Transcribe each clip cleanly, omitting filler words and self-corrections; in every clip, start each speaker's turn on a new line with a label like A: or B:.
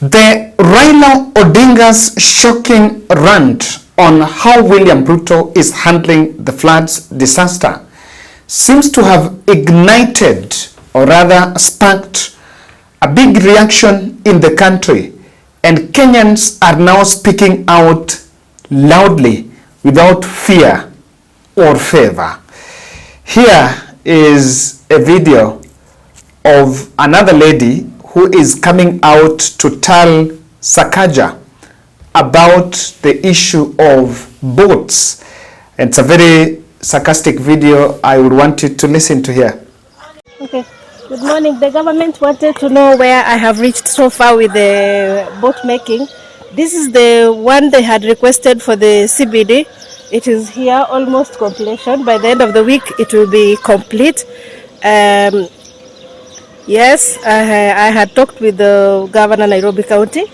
A: The Raila Odinga's shocking rant on how William Ruto is handling the floods disaster seems to have ignited, or rather sparked, a big reaction in the country, and Kenyans are now speaking out loudly without fear or favor. Here is a video of another lady who is coming out to tell Sakaja about the issue of boats. It's a very sarcastic video. I would want you to listen to here.
B: Okay. Good morning. The government wanted to know where I have reached so far with the boat making. This is the one they had requested for the CBD. It is here, almost completion. By the end of the week, it will be complete. Yes, I had talked with the governor Nairobi County,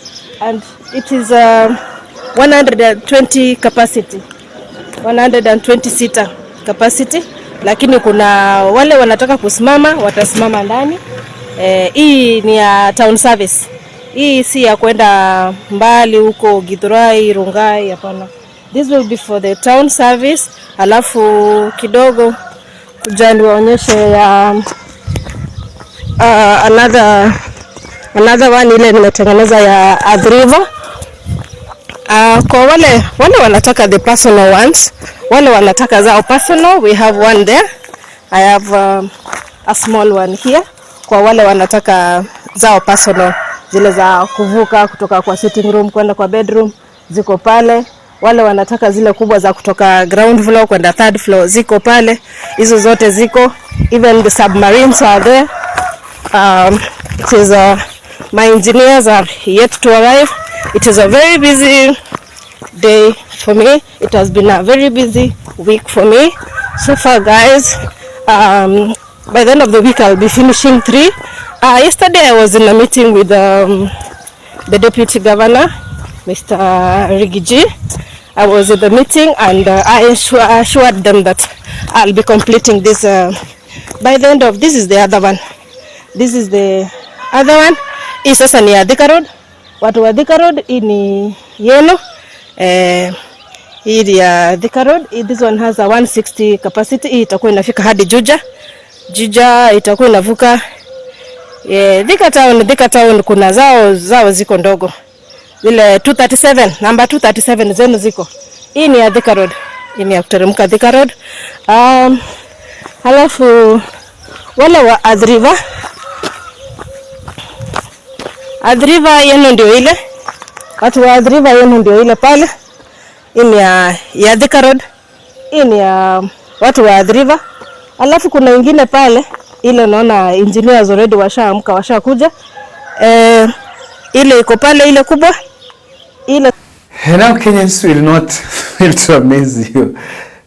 B: and it is 120 capacity, 120 seater capacity, lakini kuna wale wanataka kusimama watasimama ndani. Hii ni ya town service. Hii si ya kwenda mbali huko Githurai, Rongai, hapana. This will be for the town service. Alafu kidogo kujani waonyeshe ya another one ile nimetengeneza ya Adriva. Kwa wale wanataka the personal ones, wale wanataka zao personal, we have one there. I have a small one here. Kwa wale wanataka zao personal, zile za kuvuka kutoka kwa sitting room kwenda kwa bedroom, ziko pale. Wale wanataka zile kubwa za kutoka ground floor kwenda third floor, ziko pale. Hizo zote ziko. Even the submarines are there. It is my engineers are yet to arrive. It is a very busy day for me. It has been a very busy week for me so far, guys. By the end of the week I'll be finishing 3. Yesterday I was in a meeting with the deputy governor, Mr. Rigiji. I was at the meeting and I assured them that I'll be completing this by the end of this is the other one. This is the other one. Hii sasa ni ya Thika Road. Watu wa Thika Road, hii ni yellow. Hii ya Thika Road. This one has a 160 capacity. Hii itakuwa inafika hadi Juja. Juja itakuwa inavuka. Thika Town kuna zao ziko ndogo. Ile 237, number 237 zenu ziko. Hii ni ya Thika Road. Hii ni ya kuteremka Thika Road. Halafu wale wa Adriva yenu ndio ile. Watu wa Adriva yenu ndio ile pale. Hii ni ya Thika Road. Hii ni ya watu wa Adriva. Alafu kuna wengine pale, ile naona engineers already washaamka, washakuja. Ile iko pale, ile kubwa. Ile
A: Now Kenyans will not fail to amaze you.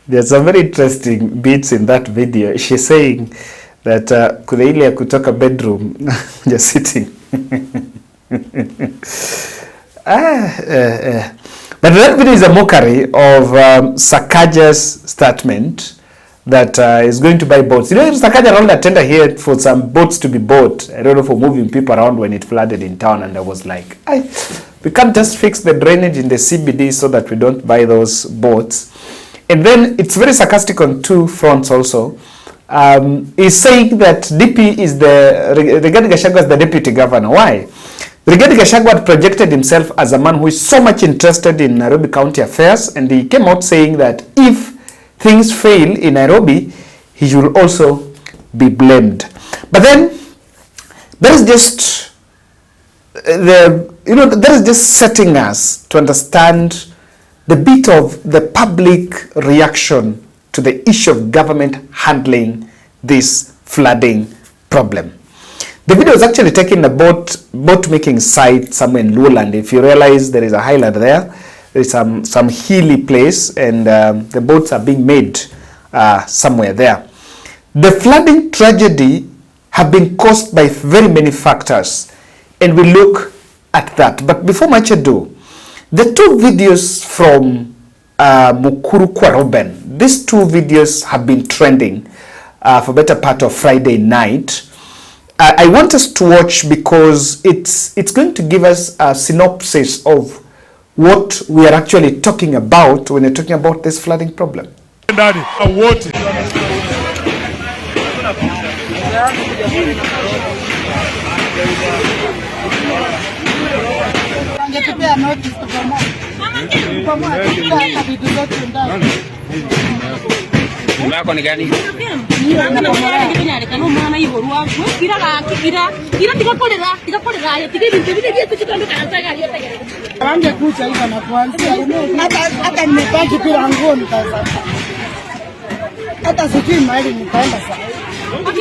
A: There's some very interesting bits in that video. She's saying that kuna ile ya kutoka bedroom just sitting. But that video is a mockery of Sakaja's statement that is going to buy boats. You know, Sakaja rolled a tender here for some boats to be bought. I don't know, for moving people around when it flooded in town, and I was like, we can't just fix the drainage in the CBD so that we don't buy those boats. And then it's very sarcastic on two fronts also. He's saying that DP is Rigathi Gachagua is the deputy governor. Why? Rigathi Gachagua had projected himself as a man who is so much interested in Nairobi County affairs, and he came out saying that if things fail in Nairobi, he will also be blamed. But then that is just that is just setting us to understand the bit of the public reaction to the issue of government handling this flooding problem. The video was actually taken in a boat making site somewhere in Lowland. If you realize there is a highland there, there is some hilly place, and the boats are being made somewhere there. The flooding tragedy have been caused by very many factors, and we look at that. But before much ado, the two videos from Mukuru Kwaroben, these two videos have been trending for better part of Friday night. I want us to watch because it's going to give us a synopsis of what we are actually talking about when we're talking about this flooding problem.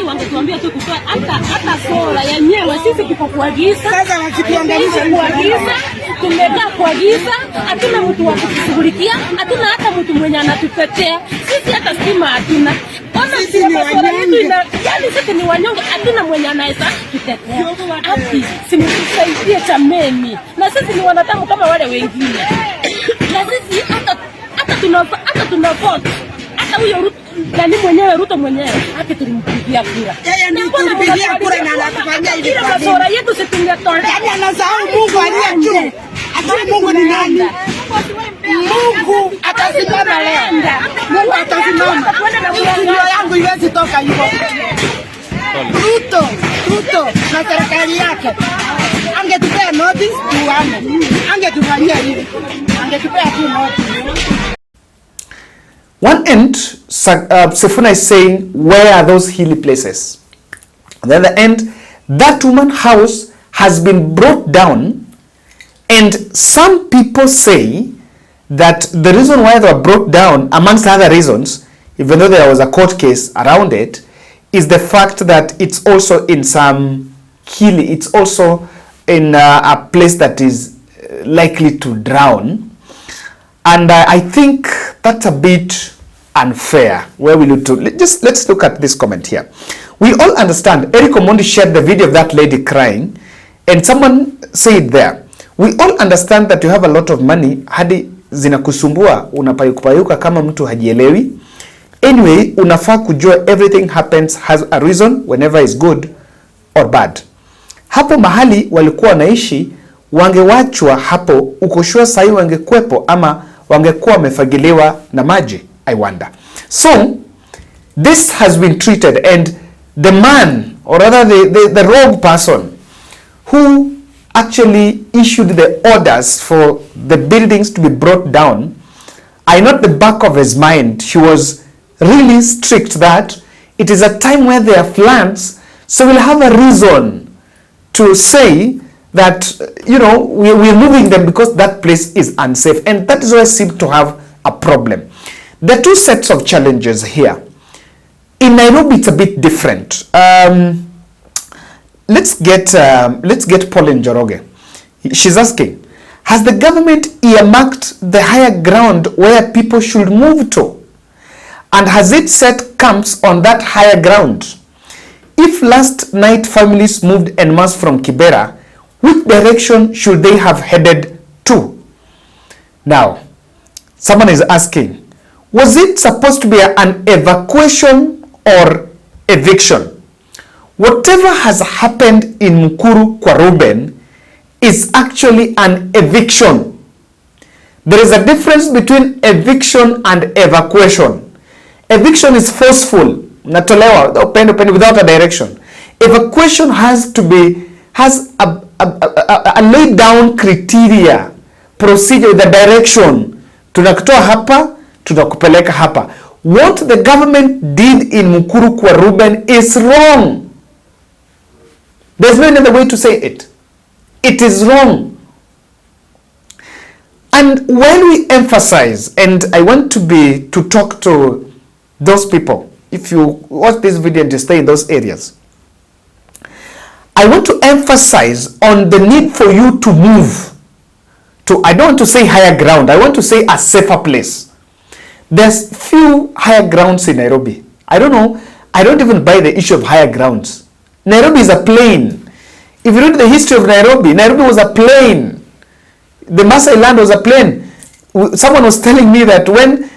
C: Wangetuambia tu kutoa hata sola yenyewe, sisi tuko kuagiza. Sasa wakituangalisha kuagiza, tumekaa kuagiza, hatuna mtu wa kutushughulikia, hatuna hata mtu mwenye anatutetea. Sisi hata stima hatuna. Ona sisi ni wanyonge. Yaani sisi ni wanyonge, hatuna mwenye anaweza kutetea. Ati simtusaidie chameni. Na sisi ni wanadamu kama wale wengine. Na sisi hata tuna vote. Hata huyo nani mwenyewe Ruto mwenyewe hata tulimpigia kura. Yeye ndiye tulimpigia kura na anatufanyia hivi. Kila sura yetu situngetoa. Yaani anasahau Mungu aliye juu. Hata Mungu ni nani? Mungu atasimama leo. Mungu atasimama. Ndio yangu iwezi toka hivyo. Ruto na serikali yake angetupea notice tuame. Angetufanyia hivi. Angetupea tu notice.
A: One end, Sifuna is saying, where are those hilly places? On the other end, that woman's house has been brought down, and some people say that the reason why they were brought down, amongst other reasons, even though there was a court case around it, is the fact that it's also in some hilly, it's also in a place that is likely to drown. And I think that's a bit unfair. Where we look to, let's look at this comment here. We all understand. Eric Omondi shared the video of that lady crying, and someone said there, we all understand that you have a lot of money, hadi zinakusumbua, unapayuka kama mtu hajielewi. Anyway, unafaa kujua everything happens has a reason, whenever is good or bad. Hapo mahali walikuwa wanaishi, wangewachwa hapo, ukoshua sahi wangekwepo ama wangekuwa wamefagiliwa na maji, I wonder. So this has been treated, and the man, or rather the rogue person who actually issued the orders for the buildings to be brought down, I know at the back of his mind he was really strict that it is a time where there are floods, so we'll have a reason to say that, you know, we're moving them because that place is unsafe, and that is why I seem to have a problem. There are two sets of challenges here. In Nairobi, it's a bit different. Let's get Pauline Njoroge. She's asking, has the government earmarked the higher ground where people should move to? And has it set camps on that higher ground? If last night families moved en masse from Kibera, which direction should they have headed to? Now, someone is asking, was it supposed to be an evacuation or eviction? Whatever has happened in Mukuru kwa Ruben is actually an eviction. There is a difference between eviction and evacuation. Eviction is forceful, natolewa, without a direction. Evacuation has a laid down criteria, procedure with a direction. Tunakutoa hapa, tunakupeleka hapa. What the government did in Mukuru kwa Ruben is wrong. There's no other way to say it. It is wrong. And when we emphasize, and I want to talk to those people, if you watch this video and you stay in those areas, I want to emphasize on the need for you to move to, I don't want to say higher ground, I want to say a safer place. There's few higher grounds in Nairobi. I don't know, I don't even buy the issue of higher grounds. Nairobi is a plain. If you read the history of Nairobi, Nairobi was a plain. The Maasai land was a plain. Someone was telling me that when,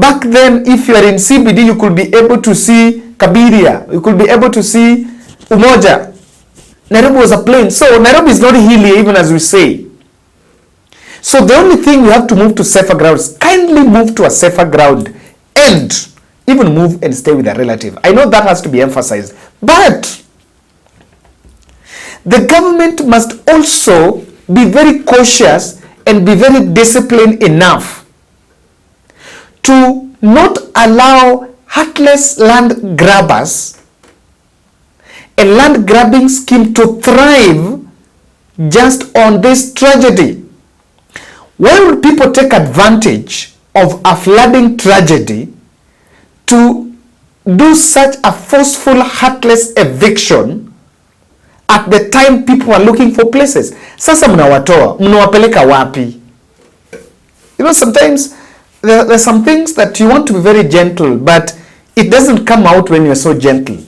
A: back then, if you are in CBD, you could be able to see Kabiria. You could be able to see Umoja. Nairobi was a plain. So Nairobi is not hilly even as we say. So the only thing we have to move to safer grounds. Kindly move to a safer ground and even move and stay with a relative. I know that has to be emphasized. But the government must also be very cautious and be very disciplined enough to not allow heartless land grabbers a land grabbing scheme to thrive just on this tragedy. Why would people take advantage of a flooding tragedy to do such a forceful, heartless eviction at the time people are looking for places? Sasa mnawatoa, mnawapeleka wapi? You know, sometimes there's some things that you want to be very gentle, but it doesn't come out when you're so gentle.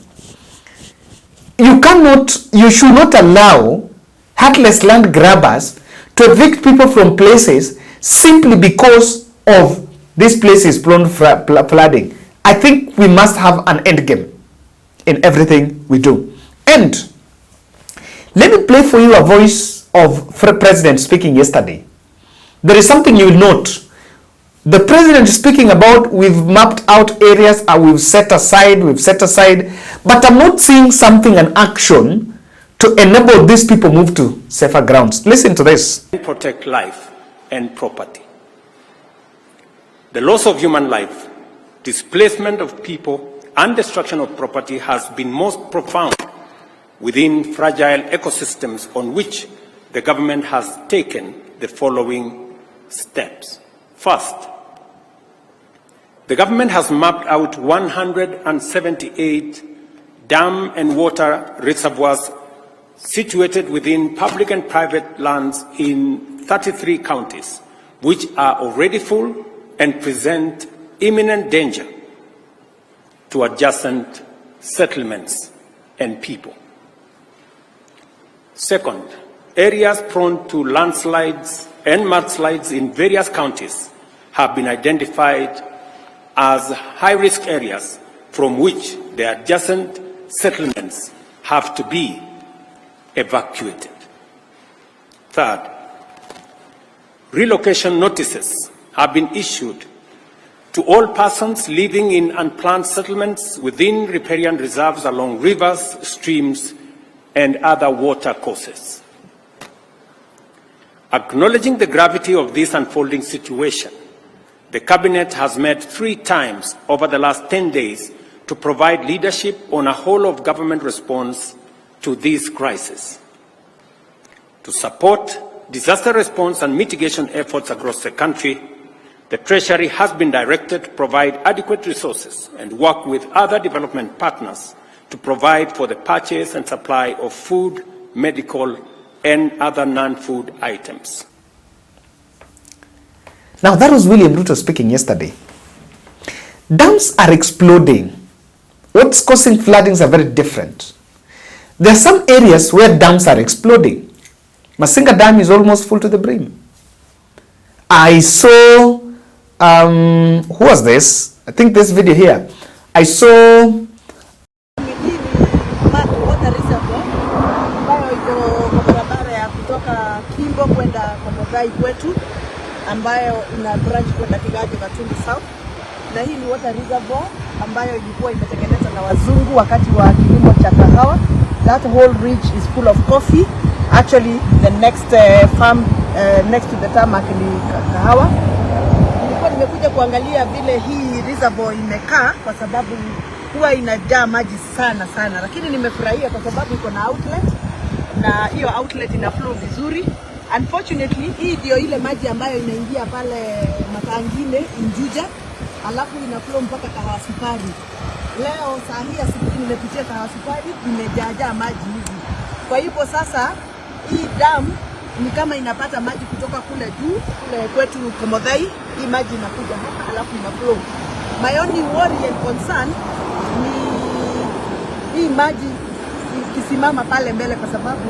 A: You should not allow heartless land grabbers to evict people from places simply because of this place is prone to flooding. I think we must have an end game in everything we do. And let me play for you a voice of President speaking yesterday. There is something you will note. The president is speaking about we've mapped out areas and we've set aside, but I'm not seeing something in action to enable these people move to safer grounds. Listen to this.
D: Protect life and property. The loss of human life, displacement of people, and destruction of property has been most profound within fragile ecosystems on which the government has taken the following steps. First, the government has mapped out 178 dam and water reservoirs situated within public and private lands in 33 counties, which are already full and present imminent danger to adjacent settlements and people. Second, areas prone to landslides and mudslides in various counties have been identified as high-risk areas from which the adjacent settlements have to be evacuated. Third, relocation notices have been issued to all persons living in unplanned settlements within riparian reserves along rivers, streams, and other water courses. Acknowledging the gravity of this unfolding situation, the Cabinet has met 3 times over the last 10 days to provide leadership on a whole-of-government response to this crisis. To support disaster response and mitigation efforts across the country, the Treasury has been directed to provide adequate resources and work with other development partners to provide for the purchase and supply of food, medical, and other non-food items.
A: Now, that was William Ruto speaking yesterday. Dams are exploding. What's causing floodings are very different. There are some areas where dams are exploding. Masinga Dam is almost full to the brim. I saw, who was this? I think this video here. I saw
B: ambayo ina branch kwenda Kigaji Gatundu South, na hii ni water reservoir ambayo ilikuwa imetengenezwa na wazungu wakati wa kilimo cha kahawa. That whole ridge is full of coffee. Actually, the next farm next to the tarmac ni kahawa. Nilikuwa nimekuja kuangalia vile hii reservoir imekaa kwa sababu huwa inajaa maji sana sana, lakini nimefurahia kwa sababu iko na outlet na hiyo outlet ina flow vizuri. Unfortunately, hii ndio ile maji ambayo inaingia pale Matangine Injuja, alafu ina flow mpaka Kahawa Sukari. Leo saa hii asubuhi nimepitia Kahawa Sukari, imejaa maji hivi. Kwa hivyo sasa hii dam ni kama inapata maji kutoka kule juu, kule kwetu Komodhai, hii maji inakuja hapa alafu ina flow. My only worry and concern ni hii maji ikisimama pale mbele kwa sababu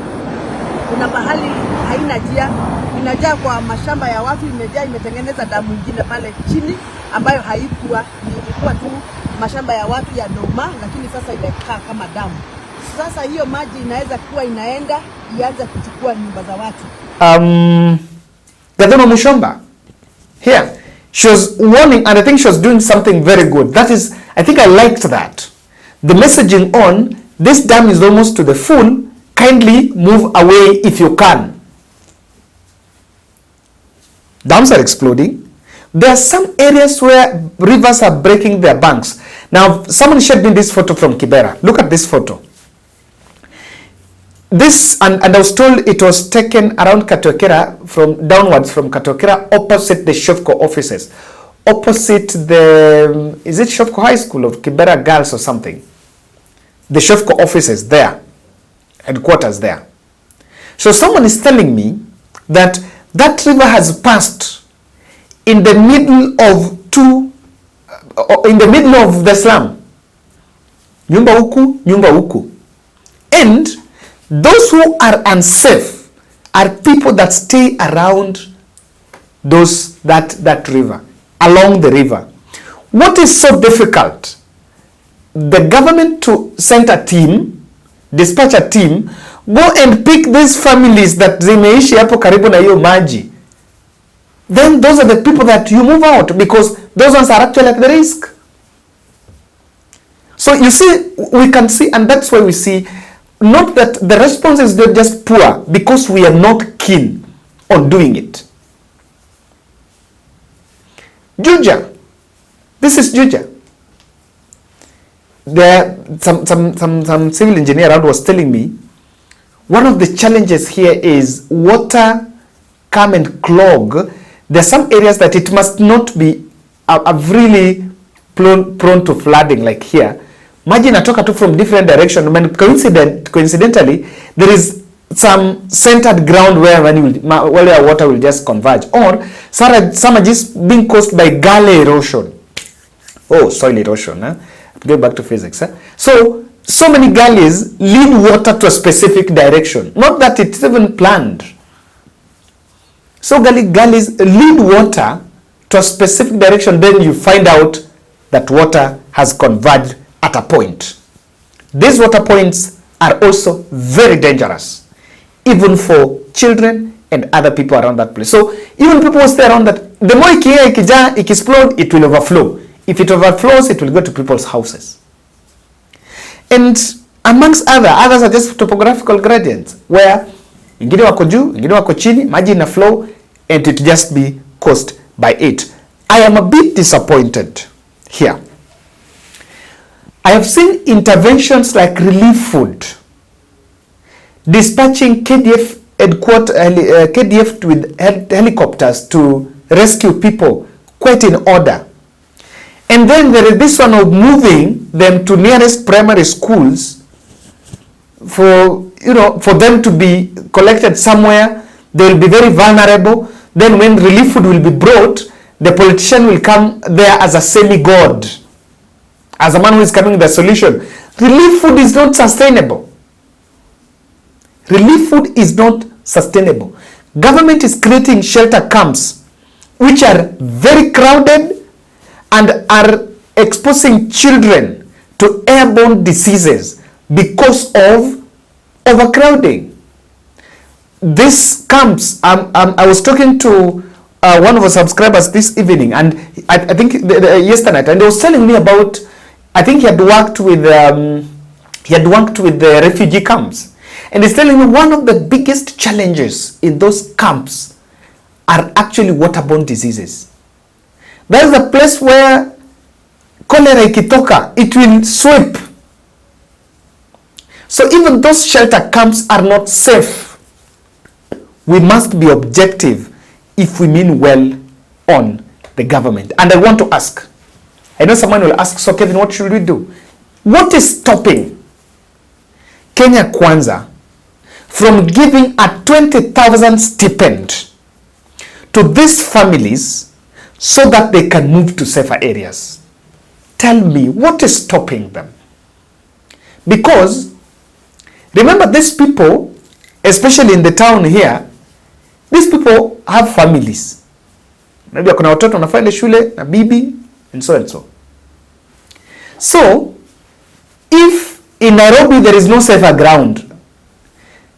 B: kuna mahali haina njia, inajaa kwa mashamba ya watu, imetengeneza damu nyingine pale chini ambayo haikuwa, ilikuwa tu mashamba ya watu ya noma, lakini sasa imekaa kama damu.
E: sasa hiyo maji inaweza kuwa inaenda ianze kuchukua nyumba za watu.
A: Gavana Mushomba here, she was warning, and I think she was doing something very good. That is, I think I liked that. The messaging on, this dam is almost to the full, kindly move away if you can. Dams are exploding. There are some areas where rivers are breaking their banks. Now, someone shared me this photo from Kibera. Look at this photo. This, and I was told it was taken around Katokera, from downwards from Katokera, opposite the Shofko offices. Opposite the, is it Shofko High School of Kibera Girls or something? The Shofko offices there, headquarters there. So someone is telling me that that river has passed in the middle of the slum. Nyumba huku, nyumba huku. And those who are unsafe are people that stay around that river, along the river. What is so difficult? The government to send a team, dispatch a team, go and pick these families that zimeishi hapo karibu na hiyo maji. Then those are the people that you move out, because those ones are actually at the risk. So you see, we can see, and that's why we see, not that the response is not just poor, because we are not keen on doing it. Juja. This is Juja. There, some civil engineer around was telling me, one of the challenges here is water come and clog. There are some areas that it must not be really prone to flooding, like here. Maji inatoka tu from different direction. Coincidentally, there is some centered ground where water will just converge. Or some are just being caused by gully erosion. Oh, soil erosion. Go back to physics. So many gullies lead water to a specific direction. Not that it's even planned. So gullies lead water to a specific direction. Then you find out that water has converged at a point. These water points are also very dangerous, even for children and other people around that place. So even people who stay around that, the more it explode, it will overflow. If it overflows, it will go to people's houses. And amongst others are just topographical gradients, where ingine wako juu, ingine wako chini, maji ina flow, and it just be caused by it. I am a bit disappointed here. I have seen interventions like relief food, dispatching KDF with helicopters to rescue people, quite in order. And then there is this one of moving them to nearest primary schools for them to be collected somewhere. They will be very vulnerable. Then when relief food will be brought, the politician will come there as a semi-god, as a man who is coming with the solution. Relief food is not sustainable. Relief food is not sustainable. Government is creating shelter camps which are very crowded and are exposing children to airborne diseases because of overcrowding. This camps, I was talking to one of our subscribers this evening, and I think yesterday night, and he was telling me about, I think he had worked with the refugee camps, and he's telling me one of the biggest challenges in those camps are actually waterborne diseases. That is the place where cholera ikitoka, it will sweep. So even those shelter camps are not safe. We must be objective if we mean well on the government. And I want to ask, I know someone will ask, so Kevin, what should we do? What is stopping Kenya Kwanza from giving a 20,000 stipend to these families so that they can move to safer areas? Tell me, what is stopping them? Because remember, these people, especially in the town here, these people have families. Maybe kuna watoto wanafanya shule na bibi and so and so. So if In Nairobi, there is no safer ground.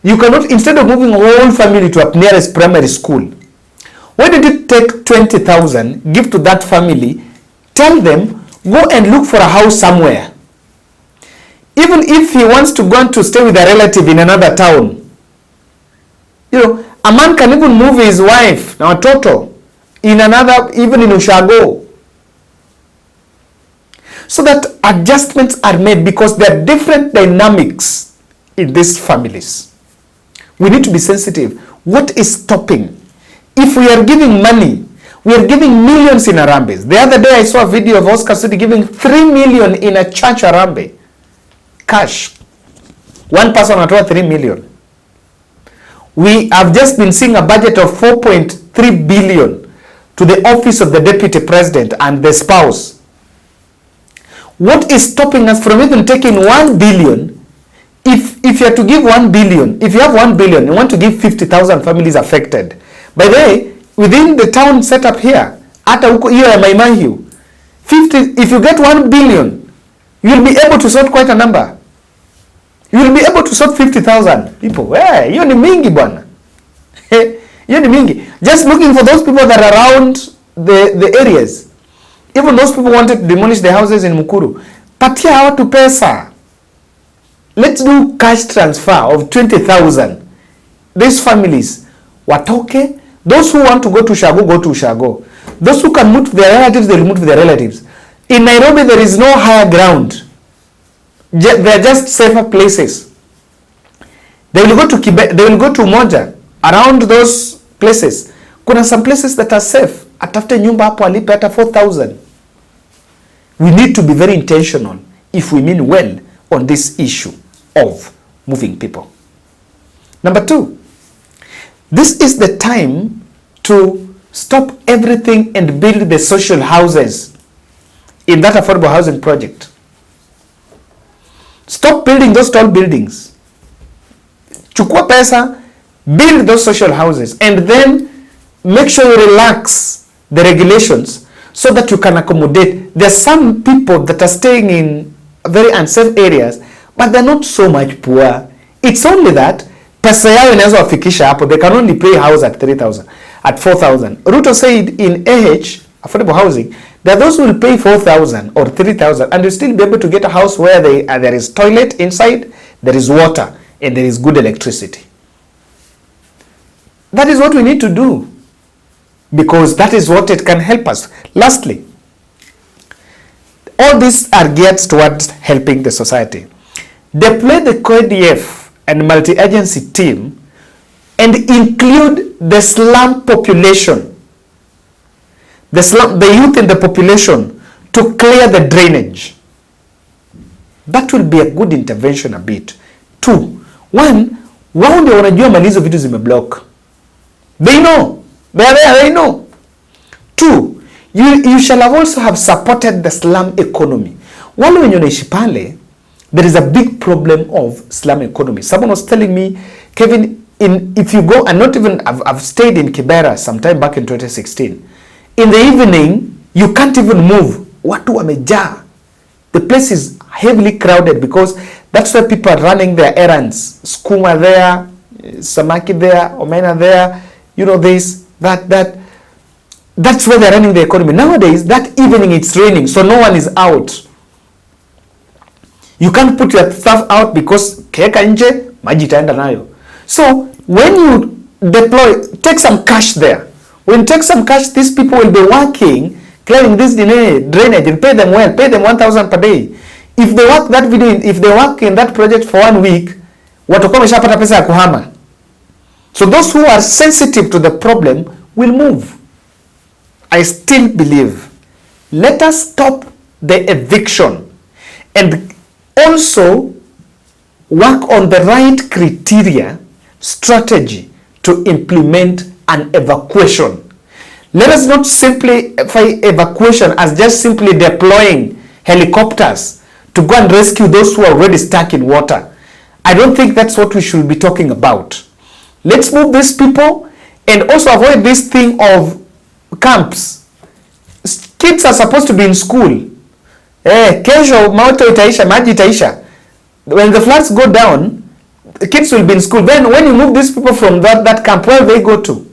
A: You cannot, instead of moving a whole family to a nearest primary school, why don't you take 20,000, give to that family, tell them, go and look for a house somewhere. Even if he wants to go to stay with a relative in another town, you know, a man can even move his wife, now Toto, in another, even in Ushago. So that adjustments are made, because there are different dynamics in these families. We need to be sensitive. What is stopping? If we are giving money, we are giving millions in Harambee. The other day I saw a video of Oscar Sudi giving 3 million in a church Harambee. Cash. One person atoa 3 million. We have just been seeing a budget of 4.3 billion to the office of the deputy president and the spouse. What is stopping us from even taking 1 billion? If you are to give 1 billion, if you have 1 billion, you want to give 50,000 families affected. By the way, within the town setup here, hata huko hiyo ya Maimahiu, 50, if you get 1 billion, you will be able to sort quite a number. You will be able to sort 50,000 people. Hey, hiyo ni mingi bwana. Hiyo ni mingi. Just looking for those people that are around the areas. Even those people wanted to demolish the houses in Mukuru. Patia watu pesa. Let's do cash transfer of 20,000. These families watoke. Those who want to go to Ushago, go to Ushago. Those who can move to their relatives, they will move to their relatives. In Nairobi, there is no higher ground. They are just safer places. They will go to Kibe, they will go to Moja. Around those places, kuna some places that are safe. Atafute nyumba hapo alipe hata 4,000. We need to be very intentional if we mean well on this issue of moving people. Number 2, this is the time to stop everything and build the social houses in that affordable housing project. Stop building those tall buildings. Chukua pesa, build those social houses, and then make sure you relax the regulations so that you can accommodate. There are some people that are staying in very unsafe areas, but they're not so much poor. It's only that pesa yao inaweza wafikisha hapo. They can only pay house at 3,000, at 4,000. Ruto said in AH, affordable housing, there are those who will pay 4,000 or 3,000 and will still be able to get a house where there is toilet inside, there is water, and there is good electricity. That is what we need to do, because that is what it can help us. Lastly, all these are geared towards helping the society. Deploy the KDF and multi-agency team and include the slum population, the youth in the population, to clear the drainage. That will be a good intervention a bit. 2, 1, wao ndio wanajua malizo vitu zimeblock. They know. They are there, they know. 2, you shall also have supported the slum economy. Wale wenye wanaishi pale, there is a big problem of slum economy. Someone was telling me, Kevin, if you go, and not even, I've stayed in Kibera sometime back in 2016. In the evening, you can't even move. Watu wamejaa. The place is heavily crowded because that's where people are running their errands. Skuma there, samaki there, omena there, you know, this, that. That's where they're running the economy. Nowadays, that evening it's raining, so no one is out. You can't put your stuff out because keka nje, maji itaenda nayo. So when you deploy, take some cash there. When you take some cash, these people will be working, clearing this drainage, and pay them well, pay them 1,000 per day. If they work that video, if they work in that project for 1 week, watakuwa wameshapata pesa ya kuhama. So those who are sensitive to the problem will move. I still believe, let us stop the eviction and also work on the right criteria, strategy to implement an evacuation. Let us not simply find evacuation as just simply deploying helicopters to go and rescue those who are already stuck in water. I don't think that's what we should be talking about. Let's move these people and also avoid this thing of camps. Kids are supposed to be in school. Kesho moto itaisha, maji itaisha. when the floods go down, the kids will be in school. Then when you move these people from that camp, where they go to?